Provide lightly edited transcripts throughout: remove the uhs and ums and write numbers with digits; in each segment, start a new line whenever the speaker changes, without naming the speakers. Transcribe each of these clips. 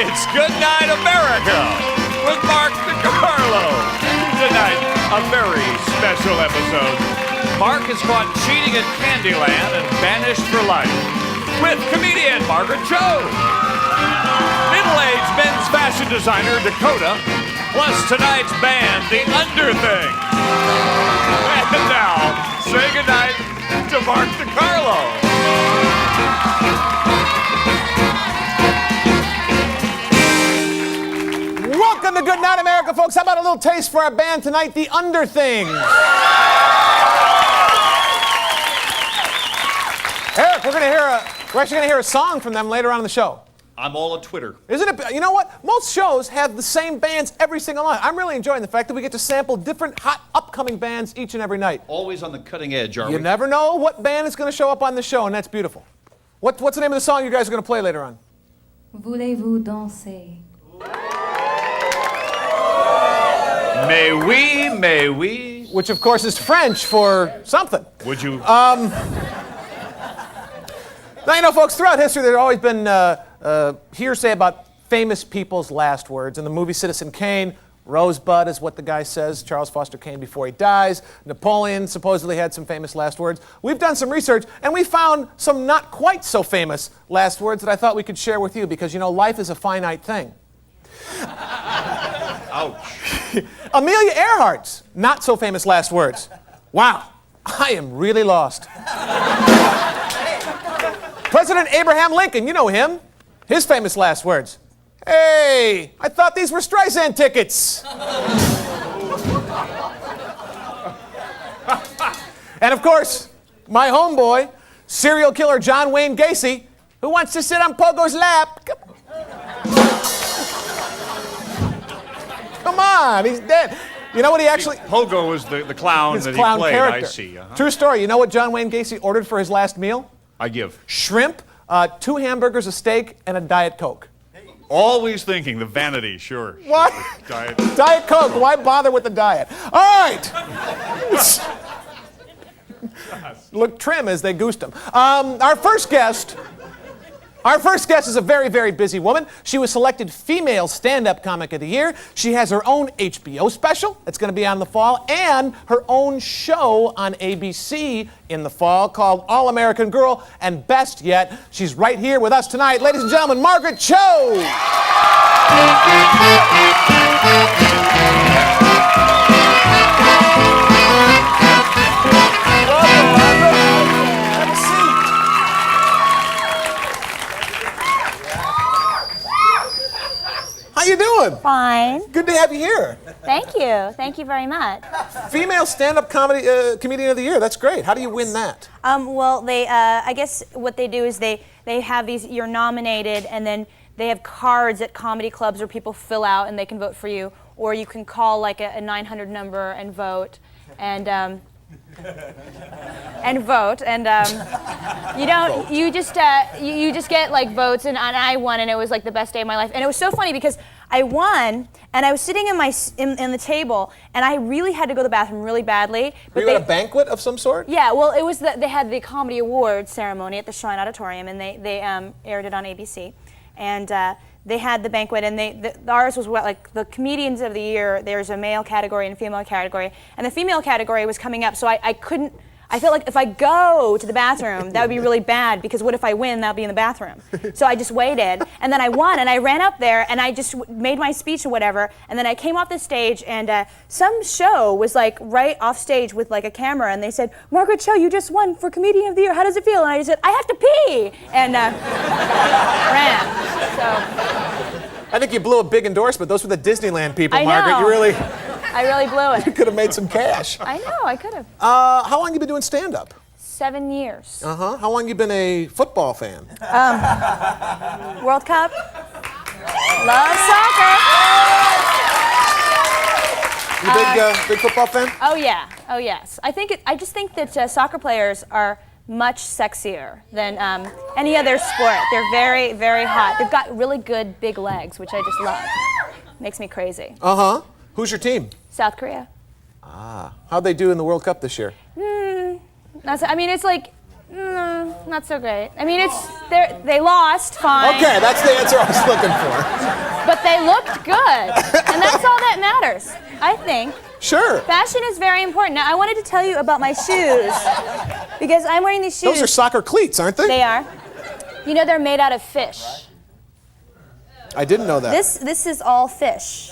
It's Goodnight America with Mark DeCarlo. Tonight, a very special episode. Mark is caught cheating at Candyland and banished for life with comedian Margaret Cho. Middle-aged men's fashion designer Dakota, plus tonight's band, The Underthing. And now, say goodnight to Mark DeCarlo.
Welcome to Goodnight America, folks. How about a little taste for our band tonight, The Underthing? Eric, we're actually gonna hear a song from them later on in the show.
I'm all at Twitter.
Isn't it? You know what? Most shows have the same bands every single night. I'm really enjoying the fact that we get to sample different hot upcoming bands each and every night.
Always on the cutting edge, are we?
You never know what band is going to show up on the show, and that's beautiful. What's the name of the song you guys are going to play later on?
Voulez-vous danser?
Mais oui.
Which, of course, is French for something.
Would you?
Now, you know, folks, throughout history, there's always been hearsay about famous people's last words. In the movie Citizen Kane, Rosebud is what the guy says, Charles Foster Kane, before he dies. Napoleon supposedly had some famous last words. We've done some research, and we found some not quite so famous last words that I thought we could share with you because, you know, life is a finite thing.
Ouch.
Amelia Earhart's not so famous last words. Wow, I am really lost. President Abraham Lincoln, you know him. His famous last words. Hey, I thought these were Streisand tickets. And of course, my homeboy, serial killer John Wayne Gacy, who wants to sit on Pogo's lap. Come on, he's dead. You know what he actually...
Pogo was the clown
his
that
clown
he played,
character.
I see. Uh-huh.
True story. You know what John Wayne Gacy ordered for his last meal?
I give.
Shrimp, 2 hamburgers, a steak, and a Diet Coke.
Always thinking, the vanity, sure.
What?
Diet.
Diet Coke, why bother with the diet? All right. Look trim as they goosed him. Our first guest is a very, very busy woman. She was selected Female Stand-Up Comic of the Year. She has her own HBO special that's going to be on in the fall and her own show on ABC in the fall called All American Girl. And best yet, she's right here with us tonight. Ladies and gentlemen, Margaret Cho! How you doing?
Fine.
Good to have you here.
Thank you. Thank you very much.
Female stand-up comedian of the year. That's great. How do you win that?
Well, they, I guess what they do is they have these, you're nominated, and then they have cards at comedy clubs where people fill out and they can vote for you, or you can call like a 900 number and vote, and you don't, you just get like votes, and I won, and it was like the best day of my life. And it was so funny because I won, and I was sitting in the table, and I really had to go to the bathroom really badly.
Were you at a banquet of some sort?
Yeah, well, it was they had the Comedy Awards ceremony at the Shrine Auditorium, and they aired it on ABC, and they had the banquet, and ours was like the comedians of the year. There's a male category and a female category, and the female category was coming up, so I couldn't. I felt like if I go to the bathroom, that would be really bad, because what if I win, that'll be in the bathroom. So I just waited, and then I won, and I ran up there, and I just made my speech or whatever, and then I came off the stage, and some show was like right off stage with like a camera, and they said, "Margaret Cho, you just won for Comedian of the Year. How does it feel?" And I just said, "I have to pee," and ran. So.
I think you blew a big endorsement. Those were the Disneyland people,
I
Margaret.
know.
You really...
I really blew it.
You could have made some cash.
I know, I could have.
How long have you been doing stand-up?
7 years.
Uh-huh. How long have you been a football fan?
World Cup. Love soccer.
You big football fan?
Oh yeah. Oh yes. I just think that soccer players are much sexier than any other sport. They're very, very hot. They've got really good big legs, which I just love. Makes me crazy.
Uh-huh. Who's your team?
South Korea.
Ah. How'd they do in the World Cup this year?
I mean, it's like Not so great. I mean, they lost, fine.
Okay, that's the answer I was looking for.
But they looked good. And that's all that matters, I think.
Sure.
Fashion is very important. Now, I wanted to tell you about my shoes. Because I'm wearing these shoes.
Those are soccer cleats, aren't they?
They are. You know, they're made out of fish.
I didn't know that.
This is all fish.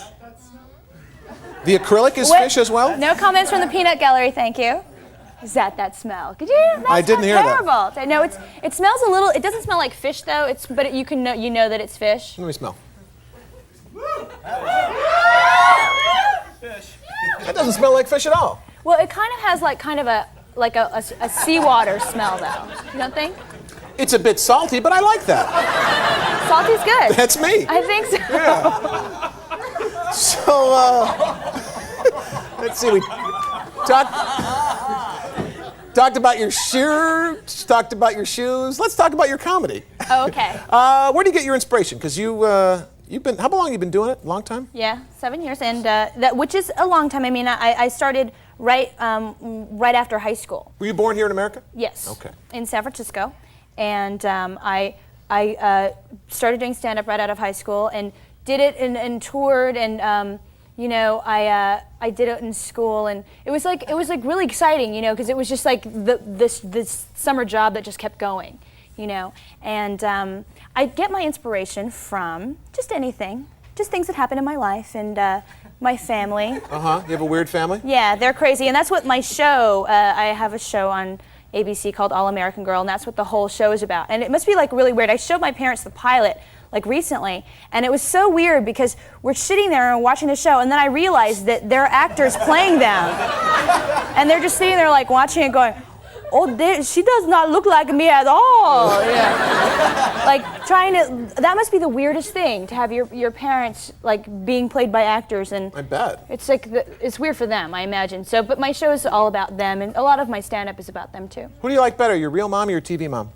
The acrylic is fish as well?
No comments from the peanut gallery, thank you. Is that smell? Could you?
I didn't hear
terrible. That. I know it smells a little. It doesn't smell like fish though. But you know that it's fish.
Let me smell. That doesn't smell like fish at all.
Well, it kind of has a seawater smell though. You don't think?
It's a bit salty, but I like that.
Salty's good.
That's me.
I think so.
Yeah. So, let's see. We talked about your shoes. Talked about your shoes. Let's talk about your comedy.
Oh, okay.
Where do you get your inspiration? Because you've been. How long have you been doing it? A long time?
Yeah, 7 years, and which is a long time. I mean, I started right after high school.
Were you born here in America?
Yes.
Okay.
In San Francisco, and I started doing stand-up right out of high school, and did it and toured, and I did it in school, and it was like really exciting, because it was just like this summer job that just kept going, and I get my inspiration from just anything, just things that happen in my life and my family.
You have a weird family?
Yeah, they're crazy, and that's what my show. I have a show on ABC called All American Girl, and that's what the whole show is about. And it must be like really weird. I showed my parents the pilot like recently, and it was so weird because we're sitting there and watching the show, and then I realized that there are actors playing them, and they're just sitting there like watching it going, oh, she does not look like me at all. Yeah. Like that must be the weirdest thing, to have your parents like being played by actors, and
I bet.
it's like it's weird for them, I imagine. So, but my show is all about them, and a lot of my stand-up is about them too.
Who do you like better, your real mom or your TV mom?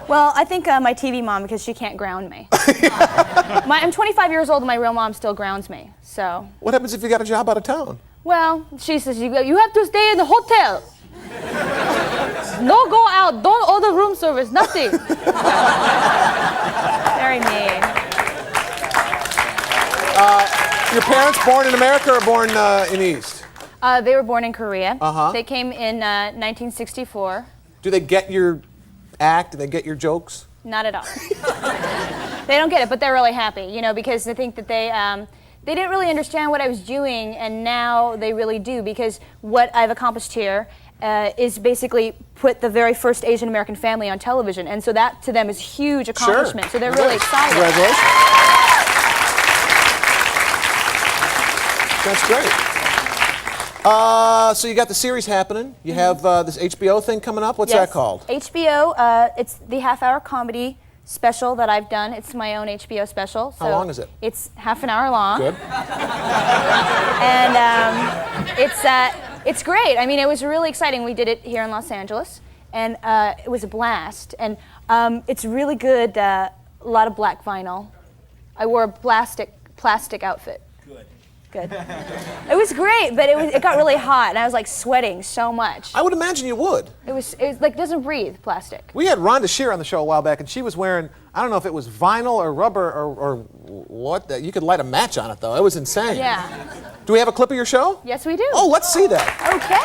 Well, I think my TV mom, because she can't ground me. I'm 25 years old and my real mom still grounds me, so.
What happens if you got a job out of town?
Well, she says, you have to stay in the hotel. No go out, don't order room service, nothing. Very mean.
Your parents born in America or born in the East?
They were born in Korea.
Uh-huh.
They came in 1964.
Do they get your act? Do they get your jokes?
Not at all. They don't get it, but they're really happy, because they think that they didn't really understand what I was doing, and now they really do, because what I've accomplished here is basically put the very first Asian American family on television, and so that to them is a huge accomplishment.
Sure.
So they're really excited.
Congratulations. That's great. So you got the series happening. You have this HBO thing coming up. What's that called?
HBO. It's the half-hour comedy special that I've done. It's my own HBO special. So
how long is it?
It's half an hour long.
Good.
And it's great. I mean, it was really exciting. We did it here in Los Angeles, and it was a blast. And it's really good. A lot of black vinyl. I wore a plastic outfit. Good. It was great, but it got really hot, and I was like sweating so much.
I would imagine you would.
It was like doesn't breathe, plastic.
We had Rhonda Shear on the show a while back, and she was wearing, I don't know if it was vinyl or rubber or what. You could light a match on it though. It was insane.
Yeah.
Do we have a clip of your show?
Yes, we do.
Oh, let's see that.
Okay.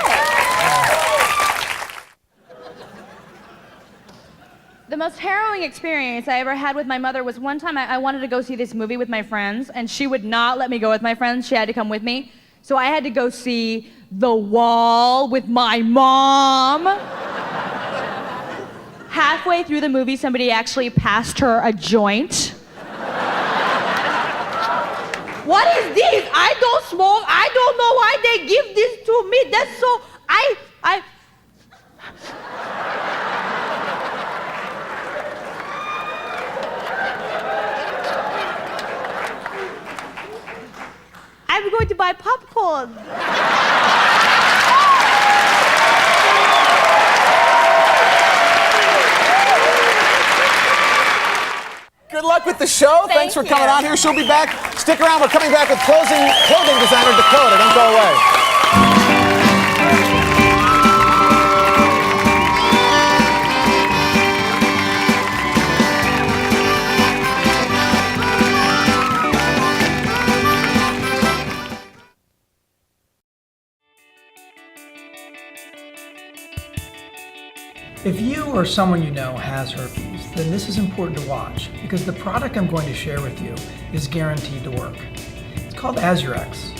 The most harrowing experience I ever had with my mother was one time I wanted to go see this movie with my friends, and she would not let me go with my friends. She had to come with me. So I had to go see The Wall with my mom. Halfway through the movie, somebody actually passed her a joint. What is this? I don't smoke. I don't know why they give this to me. That's so... I'm going to buy popcorn.
Good luck with the show. Thanks for coming
you.
on here. She'll be back. Stick around. We're coming back with clothing designer Dakota. Don't go away.
If you or someone you know has herpes, then this is important to watch because the product I'm going to share with you is guaranteed to work. It's called Azurex.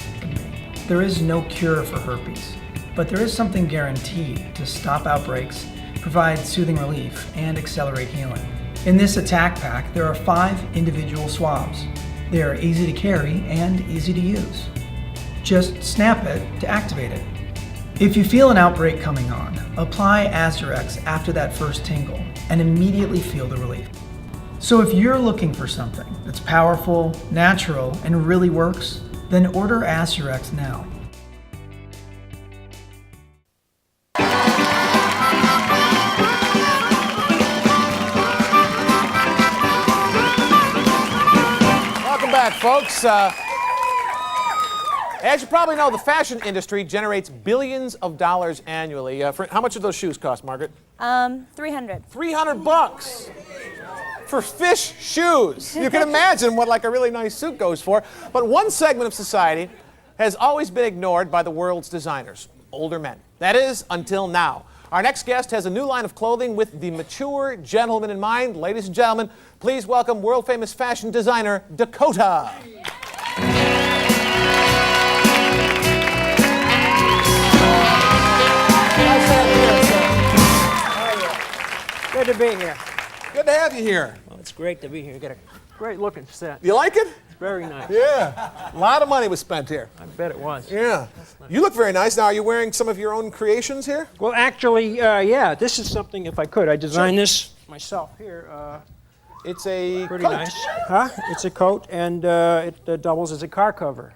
There is no cure for herpes, but there is something guaranteed to stop outbreaks, provide soothing relief, and accelerate healing. In this attack pack, there are 5 individual swabs. They are easy to carry and easy to use. Just snap it to activate it. If you feel an outbreak coming on, apply Azurex after that first tingle and immediately feel the relief. So if you're looking for something that's powerful, natural, and really works, then order Azurex now.
Welcome back, folks. As you probably know, the fashion industry generates billions of dollars annually. How much do those shoes cost, Margaret?
300.
$300 for fish shoes. You can imagine what like a really nice suit goes for. But one segment of society has always been ignored by the world's designers, older men. That is, until now. Our next guest has a new line of clothing with the mature gentleman in mind. Ladies and gentlemen, please welcome world-famous fashion designer Dakota.
Good to be here.
Good to have you here.
Well, it's great to be here. You got a great looking set.
You like it?
It's very nice.
Yeah. A lot of money was spent here.
I bet it was.
Yeah. You look very nice. Now, are you wearing some of your own creations here?
Well, actually, yeah, this is something, if I could, I designed this myself here.
It's a
Pretty
coat.
nice. Huh? It's a coat, and it doubles as a car cover.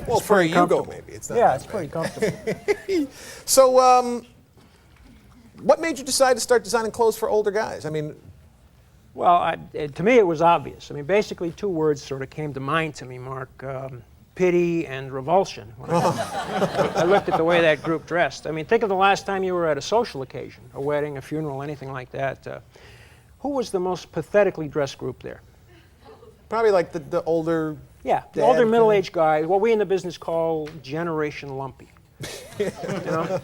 Well, for a Yugo, maybe. It's not
Yeah,
that
it's
bad.
pretty comfortable.
So, what made you decide to start designing clothes for older guys? I mean,
Well, to me, it was obvious. I mean, basically, 2 words sort of came to mind to me, Mark. Pity and revulsion. When I looked at the way that group dressed. I mean, think of the last time you were at a social occasion, a wedding, a funeral, anything like that. Who was the most pathetically dressed group there?
probably like the older.
Yeah, the
dad
older
thing.
middle-aged guys, what we in the business call Generation Lumpy. You know?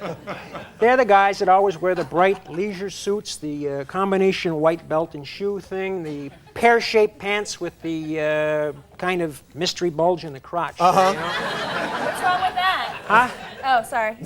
They're the guys that always wear the bright leisure suits, the combination white belt and shoe thing, the pear-shaped pants with the kind of mystery bulge in the crotch.
Uh-huh.
You know?
What's wrong with that?
Huh?
Oh, sorry.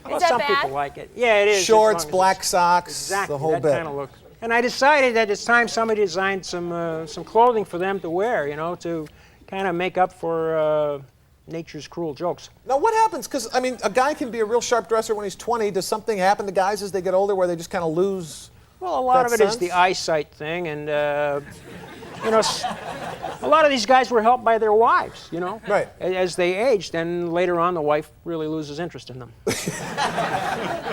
Well,
that
some
bad?
people like it. Yeah, it is. as
Shorts,
long as
black
it's-
socks,
exactly,
the whole
that
bit.
kind of look. And I decided that it's time somebody designed some clothing for them to wear, you know, to kind of make up for nature's cruel jokes.
Now, what happens? Because, I mean, a guy can be a real sharp dresser when he's 20. Does something happen to guys as they get older where they just kind of lose?
Well, a lot
that
of it is
sense?
the eyesight thing, and you know, a lot of these guys were helped by their wives, you know.
Right.
As they aged, and later on, the wife really loses interest in them.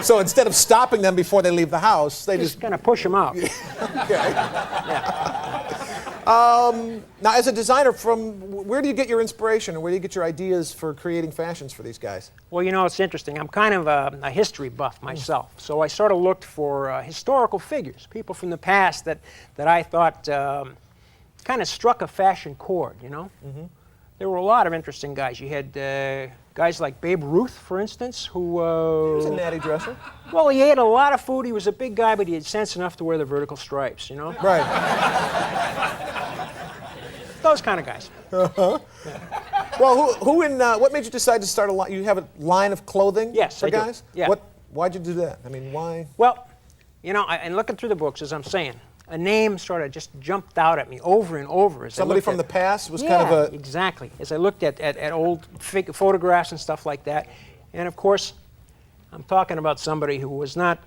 So instead of stopping them before they leave the house, they
Just
just.
kind of push them out.
Now, as a designer, where do you get your inspiration, or where do you get your ideas for creating fashions for these guys?
Well, you know, it's interesting. I'm kind of a history buff myself, so I sort of looked for historical figures, people from the past that I thought kind of struck a fashion chord, you know? Mm-hmm. There were a lot of interesting guys. You had guys like Babe Ruth, for instance, who...
He was a natty dresser.
Well, he ate a lot of food. He was a big guy, but he had sense enough to wear the vertical stripes, you know?
Right.
Those kind of guys.
Well, what made you decide to start a line? You have a line of clothing
Yes,
for
I do.
guys?
Yeah.
Why'd you do that? I mean, why?
Well, you know, and looking through the books, as I'm saying, a name sort of just jumped out at me over and over. As
Somebody
I looked
from
at,
the past was
yeah,
kind of a.
exactly. As I looked at old photographs and stuff like that. And of course, I'm talking about somebody who was not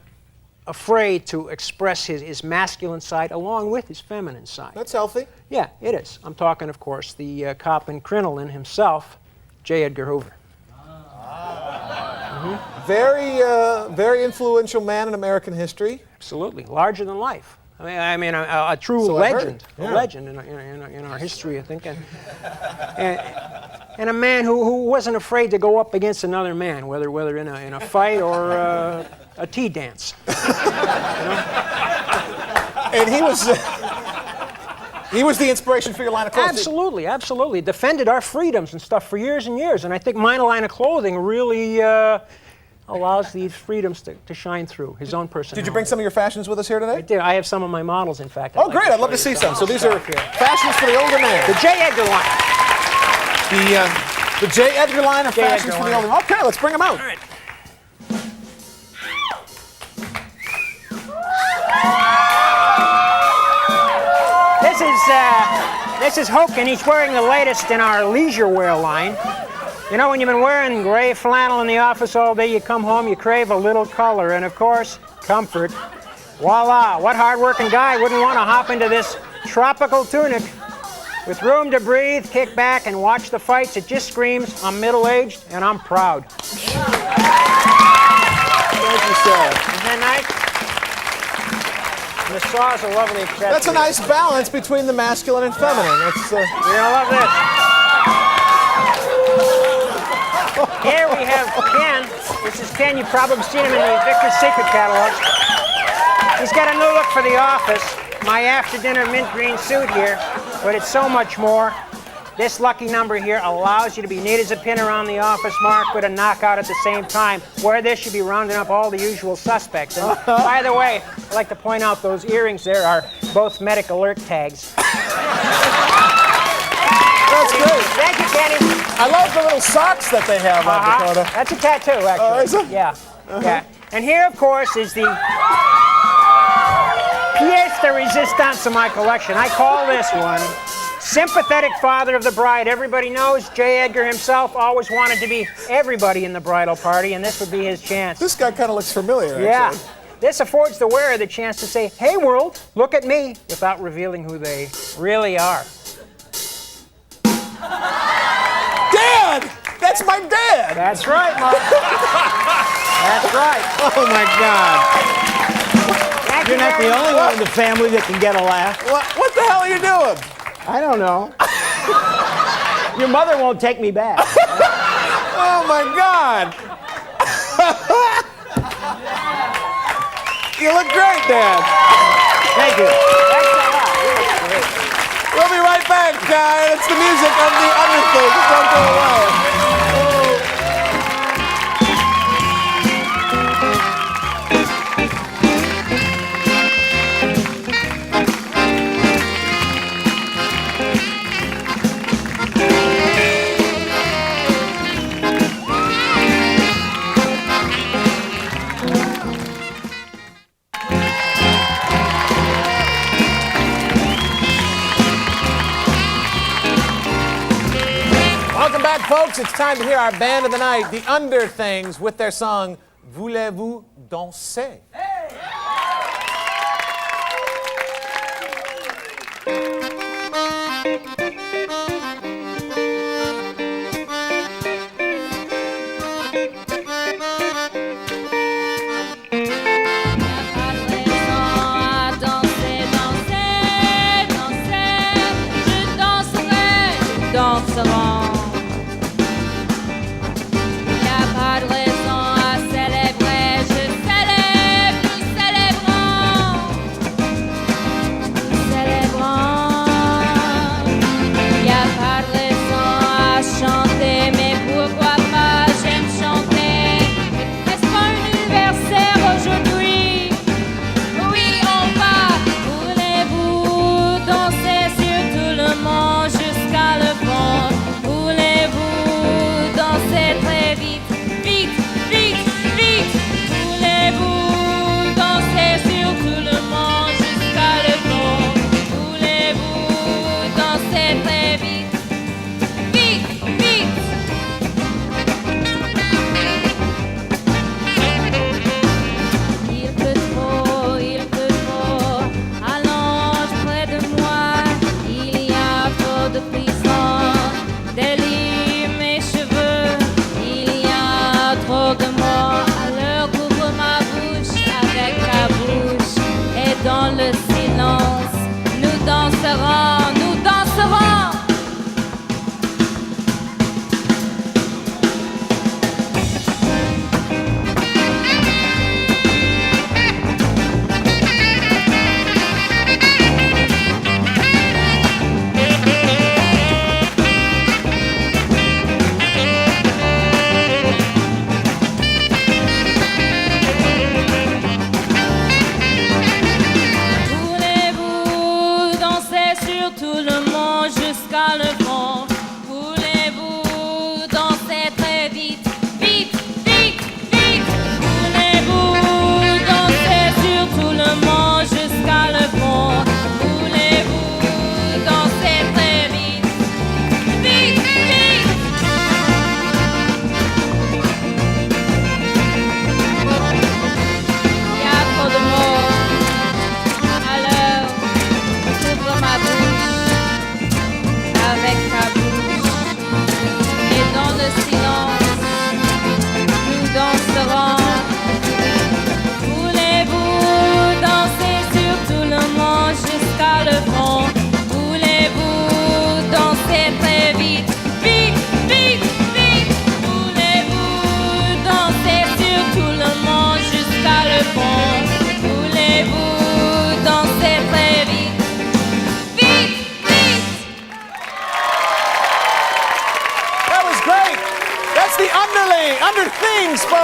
afraid to express his masculine side along with his feminine side.
That's healthy.
Yeah, it is. I'm talking, of course, the cop and crinoline himself, J. Edgar Hoover.
Very influential man in American history.
Absolutely, larger than life. I mean, a true
So I've heard.
legend,
Yeah.
a legend in our history, I think, and a man who wasn't afraid to go up against another man, whether in a fight or a tea dance.
And he was the inspiration for your line of clothes.
Absolutely, absolutely. Defended our freedoms and stuff for years and years, and I think my line of clothing really allows these freedoms to shine through, his own personality.
Did you bring some of your fashions with us here today?
I did. I have some of my models, in fact.
Oh, great. I'd love to see some. So these are fashions for the older man.
The J. Edgar line.
The J. Edgar line of fashions for the older man. Okay, let's bring them out.
All right. This is Hoke, and he's wearing the latest in our leisure wear line. You know, when you've been wearing gray flannel in the office all day, you come home, you crave a little color, and of course, comfort. Voila! What hard-working guy wouldn't want to hop into this tropical tunic? With room to breathe, kick back, and watch the fights, it just screams, I'm middle-aged, and I'm proud.
Thank you, sir.
Isn't that nice? And the saw is a lovely accessory.
That's a nice balance between the masculine and feminine. That's,
You're gonna love this. Here we have Ken. This is Ken. You've probably seen him in the Victor's Secret catalog. He's got a new look for the office. My after-dinner mint green suit here, but it's so much more. This lucky number here allows you to be neat as a pin around the office, Mark, with a knockout at the same time. Where this should be rounding up all the usual suspects. And by the way, I'd like to point out those earrings there are both medic alert tags.
That's great.
Thank you, Kenny.
I love the little socks that they have on Dakota.
That's a tattoo, actually.
Oh, is it?
Yeah. Yeah. And here, of course, is the pièce de résistance of my collection. I call this one Sympathetic Father of the Bride. Everybody knows J. Edgar himself always wanted to be everybody in the bridal party, and this would be his chance.
This guy kind of looks familiar,
Yeah.
actually.
This affords the wearer the chance to say, hey, world, look at me, without revealing who they really are.
Dad! That's my dad!
That's right, Mark. That's right.
Oh, my God.
Thank
You're
you
not
very
the only
much.
one in the family that can get a laugh.
What the hell are you doing?
I don't know. Your mother won't take me back.
Oh, my God. You look great, Dad.
Thank you.
Thanks a lot. You look great.
We'll be right back, guys. It's the music of the other things. Don't go away. Welcome back, folks. It's time to hear our band of the night, the Underthings, with their song Voulez-vous danser?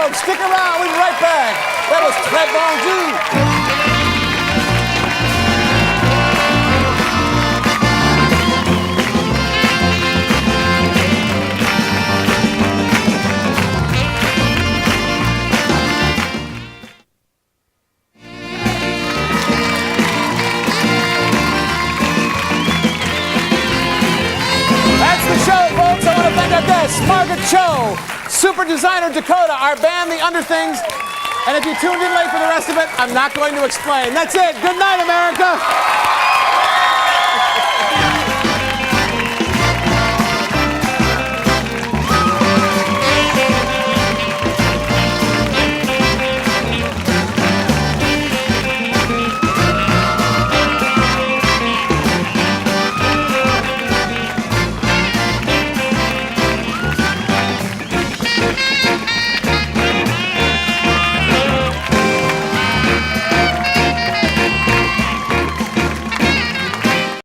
folks. Stick around. We'll be right back. That was Très Bon Jus. That's the show, folks. I want to thank our guests, Margaret Cho, super designer Dakota, our band, The Underthings. And if you tuned in late for the rest of it, I'm not going to explain. That's it. Good night, America.